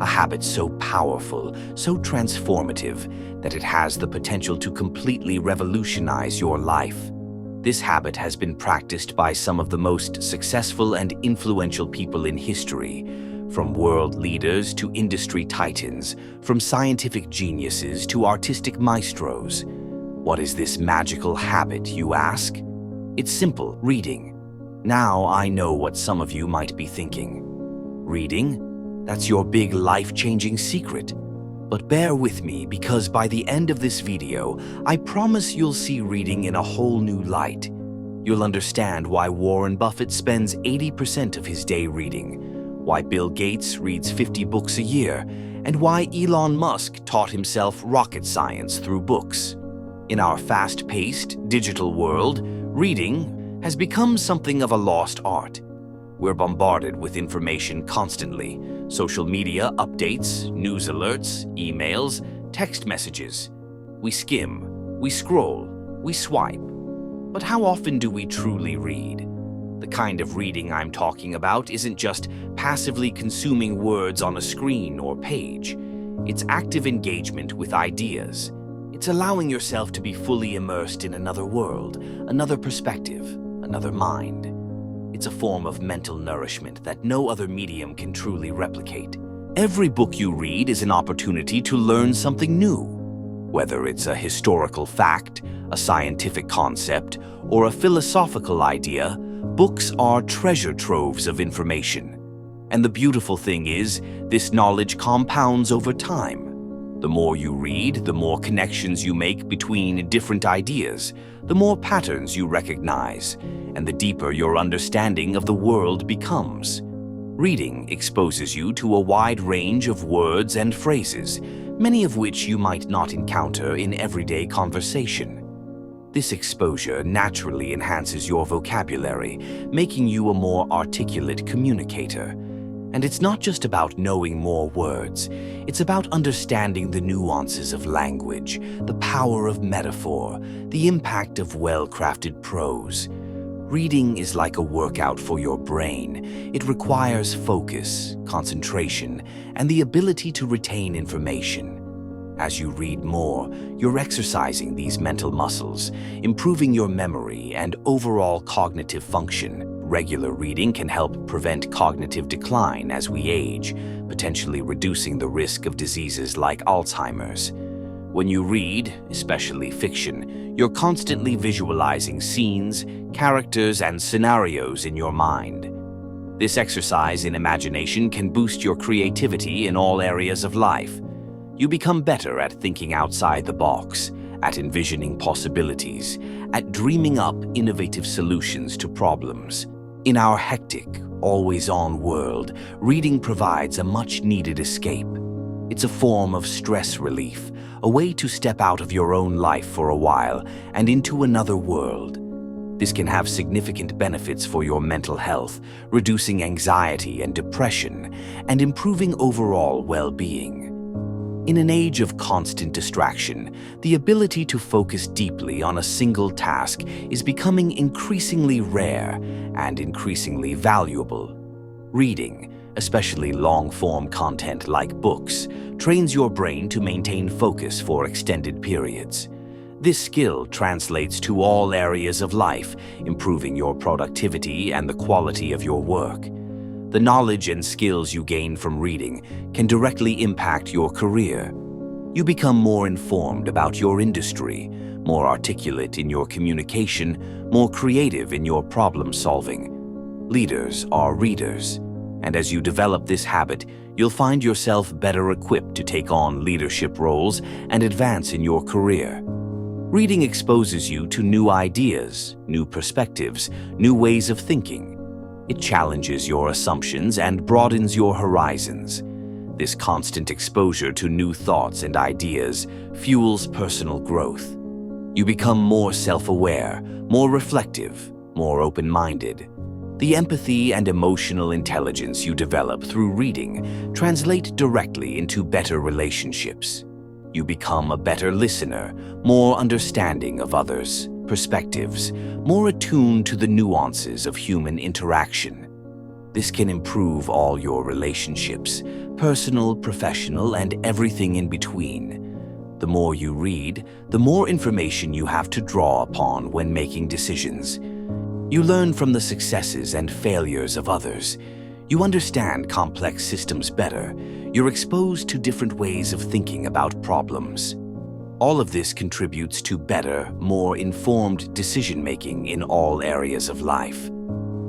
A habit so powerful, so transformative, that it has the potential to completely revolutionize your life. This habit has been practiced by some of the most successful and influential people in history, from world leaders to industry titans, from scientific geniuses to artistic maestros. What is this magical habit, you ask? It's simple: reading. Now I know what some of you might be thinking. Reading? That's your big life-changing secret. But bear with me, because by the end of this video, I promise you'll see reading in a whole new light. You'll understand why Warren Buffett spends 80% of his day reading, why Bill Gates reads 50 books a year, and why Elon Musk taught himself rocket science through books. In our fast-paced, digital world, reading has become something of a lost art. We're bombarded with information constantly: social media updates, news alerts, emails, text messages. We skim, we scroll, we swipe. But how often do we truly read? The kind of reading I'm talking about isn't just passively consuming words on a screen or page. It's active engagement with ideas. It's allowing yourself to be fully immersed in another world, another perspective, another mind. It's a form of mental nourishment that no other medium can truly replicate. Every book you read is an opportunity to learn something new. Whether it's a historical fact, a scientific concept, or a philosophical idea, books are treasure troves of information. And the beautiful thing is, this knowledge compounds over time. The more you read, the more connections you make between different ideas, the more patterns you recognize, and the deeper your understanding of the world becomes. Reading exposes you to a wide range of words and phrases, many of which you might not encounter in everyday conversation. This exposure naturally enhances your vocabulary, making you a more articulate communicator. And it's not just about knowing more words. It's about understanding the nuances of language, the power of metaphor, the impact of well-crafted prose. Reading is like a workout for your brain. It requires focus, concentration, and the ability to retain information. As you read more, you're exercising these mental muscles, improving your memory and overall cognitive function. Regular reading can help prevent cognitive decline as we age, potentially reducing the risk of diseases like Alzheimer's. When you read, especially fiction, you're constantly visualizing scenes, characters, and scenarios in your mind. This exercise in imagination can boost your creativity in all areas of life. You become better at thinking outside the box, at envisioning possibilities, at dreaming up innovative solutions to problems. In our hectic, always-on world, reading provides a much-needed escape. It's a form of stress relief, a way to step out of your own life for a while and into another world. This can have significant benefits for your mental health, reducing anxiety and depression, and improving overall well-being. In an age of constant distraction, the ability to focus deeply on a single task is becoming increasingly rare and increasingly valuable. Reading, especially long-form content like books, trains your brain to maintain focus for extended periods. This skill translates to all areas of life, improving your productivity and the quality of your work. The knowledge and skills you gain from reading can directly impact your career. You become more informed about your industry, more articulate in your communication, more creative in your problem-solving. Leaders are readers, and as you develop this habit, you'll find yourself better equipped to take on leadership roles and advance in your career. Reading exposes you to new ideas, new perspectives, new ways of thinking. It challenges your assumptions and broadens your horizons. This constant exposure to new thoughts and ideas fuels personal growth. You become more self-aware, more reflective, more open-minded. The empathy and emotional intelligence you develop through reading translate directly into better relationships. You become a better listener, more understanding of others' perspectives, more attuned to the nuances of human interaction. This can improve all your relationships, personal, professional, and everything in between. The more you read, the more information you have to draw upon when making decisions. You learn from the successes and failures of others. You understand complex systems better. You're exposed to different ways of thinking about problems. All of this contributes to better, more informed decision-making in all areas of life.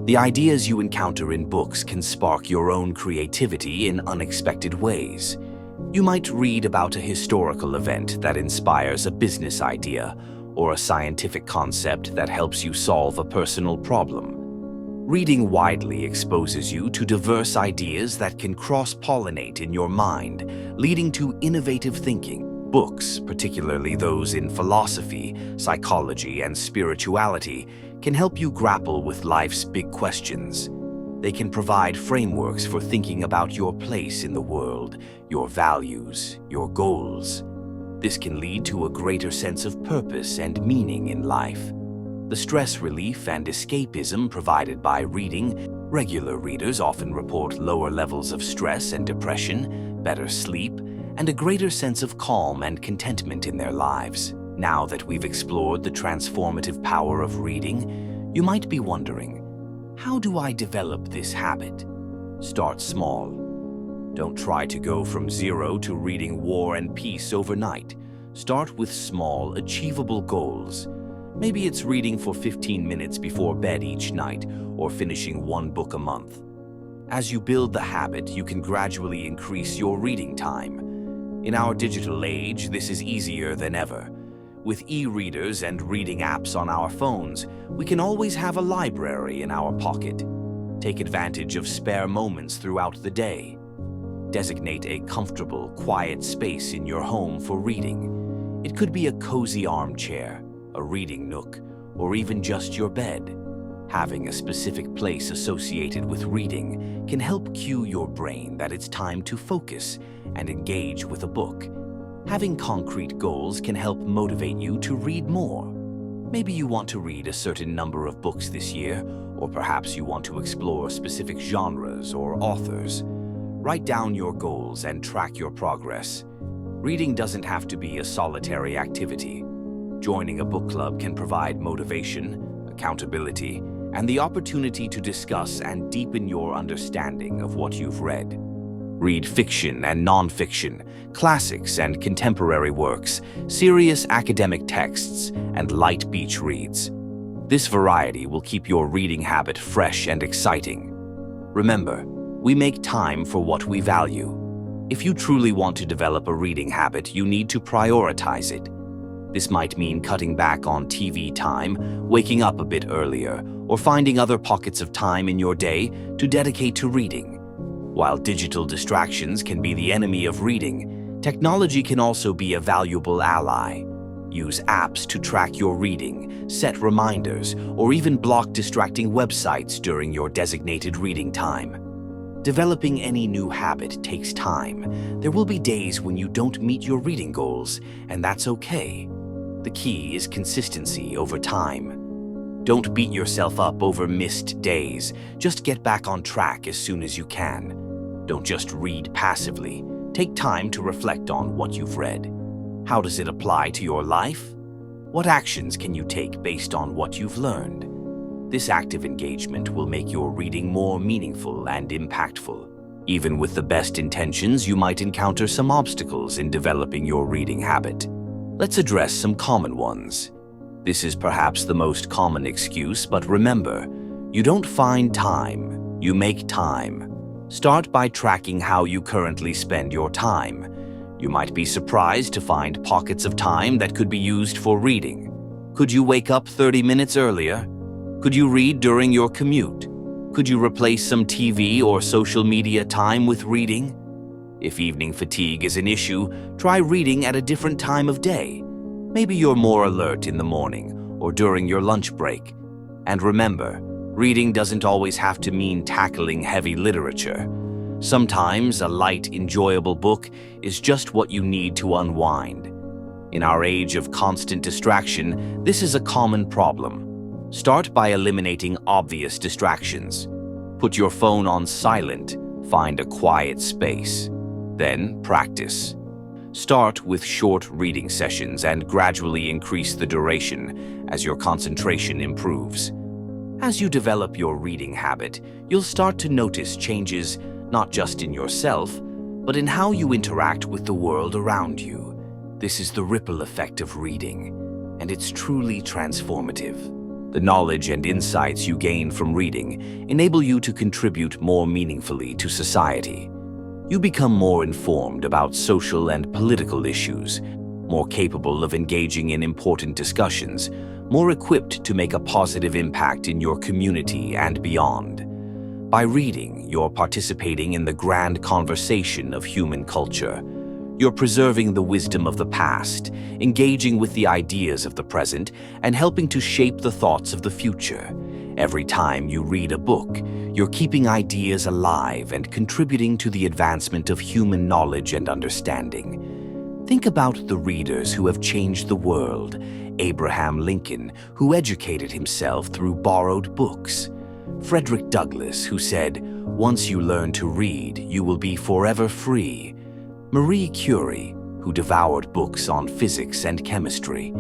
The ideas you encounter in books can spark your own creativity in unexpected ways. You might read about a historical event that inspires a business idea or a scientific concept that helps you solve a personal problem. Reading widely exposes you to diverse ideas that can cross-pollinate in your mind, leading to innovative thinking. Books, particularly those in philosophy, psychology, and spirituality, can help you grapple with life's big questions. They can provide frameworks for thinking about your place in the world, your values, your goals. This can lead to a greater sense of purpose and meaning in life. The stress relief and escapism provided by reading, regular readers often report lower levels of stress and depression, better sleep, and a greater sense of calm and contentment in their lives. Now that we've explored the transformative power of reading, you might be wondering, how do I develop this habit? Start small. Don't try to go from zero to reading War and Peace overnight. Start with small, achievable goals. Maybe it's reading for 15 minutes before bed each night, or finishing one book a month. As you build the habit, you can gradually increase your reading time. In our digital age, this is easier than ever. With e-readers and reading apps on our phones, we can always have a library in our pocket. Take advantage of spare moments throughout the day. Designate a comfortable, quiet space in your home for reading. It could be a cozy armchair, a reading nook, or even just your bed. Having a specific place associated with reading can help cue your brain that it's time to focus and engage with a book. Having concrete goals can help motivate you to read more. Maybe you want to read a certain number of books this year, or perhaps you want to explore specific genres or authors. Write down your goals and track your progress. Reading doesn't have to be a solitary activity. Joining a book club can provide motivation, accountability, and the opportunity to discuss and deepen your understanding of what you've read. Read fiction and non-fiction, classics and contemporary works, serious academic texts, and light beach reads. This variety will keep your reading habit fresh and exciting. Remember, we make time for what we value. If you truly want to develop a reading habit, you need to prioritize it. This might mean cutting back on TV time, waking up a bit earlier, or finding other pockets of time in your day to dedicate to reading. While digital distractions can be the enemy of reading, technology can also be a valuable ally. Use apps to track your reading, set reminders, or even block distracting websites during your designated reading time. Developing any new habit takes time. There will be days when you don't meet your reading goals, and that's okay. The key is consistency over time. Don't beat yourself up over missed days. Just get back on track as soon as you can. Don't just read passively. Take time to reflect on what you've read. How does it apply to your life? What actions can you take based on what you've learned? This active engagement will make your reading more meaningful and impactful. Even with the best intentions, you might encounter some obstacles in developing your reading habit. Let's address some common ones. This is perhaps the most common excuse, but remember, you don't find time, you make time. Start by tracking how you currently spend your time. You might be surprised to find pockets of time that could be used for reading. Could you wake up 30 minutes earlier? Could you read during your commute? Could you replace some TV or social media time with reading? If evening fatigue is an issue, try reading at a different time of day. Maybe you're more alert in the morning or during your lunch break. And remember, reading doesn't always have to mean tackling heavy literature. Sometimes a light, enjoyable book is just what you need to unwind. In our age of constant distraction, this is a common problem. Start by eliminating obvious distractions. Put your phone on silent, find a quiet space. Then practice. Start with short reading sessions and gradually increase the duration as your concentration improves. As you develop your reading habit, you'll start to notice changes not just in yourself, but in how you interact with the world around you. This is the ripple effect of reading, and it's truly transformative. The knowledge and insights you gain from reading enable you to contribute more meaningfully to society. You become more informed about social and political issues, more capable of engaging in important discussions, more equipped to make a positive impact in your community and beyond. By reading, you're participating in the grand conversation of human culture. You're preserving the wisdom of the past, engaging with the ideas of the present, and helping to shape the thoughts of the future. Every time you read a book, you're keeping ideas alive and contributing to the advancement of human knowledge and understanding. Think about the readers who have changed the world. Abraham Lincoln, who educated himself through borrowed books. Frederick Douglass, who said, "Once you learn to read, you will be forever free." Marie Curie, who devoured books on physics and chemistry.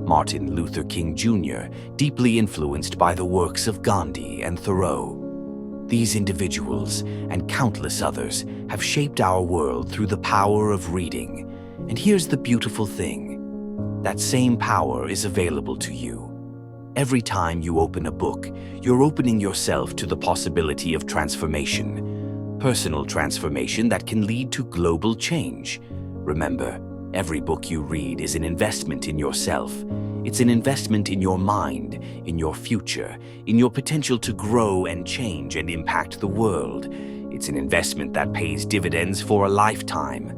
Martin Luther King Jr., deeply influenced by the works of Gandhi and Thoreau. These individuals, and countless others, have shaped our world through the power of reading. And here's the beautiful thing. That same power is available to you. Every time you open a book, you're opening yourself to the possibility of transformation. Personal transformation that can lead to global change. Remember, every book you read is an investment in yourself. It's an investment in your mind, in your future, in your potential to grow and change and impact the world. It's an investment that pays dividends for a lifetime.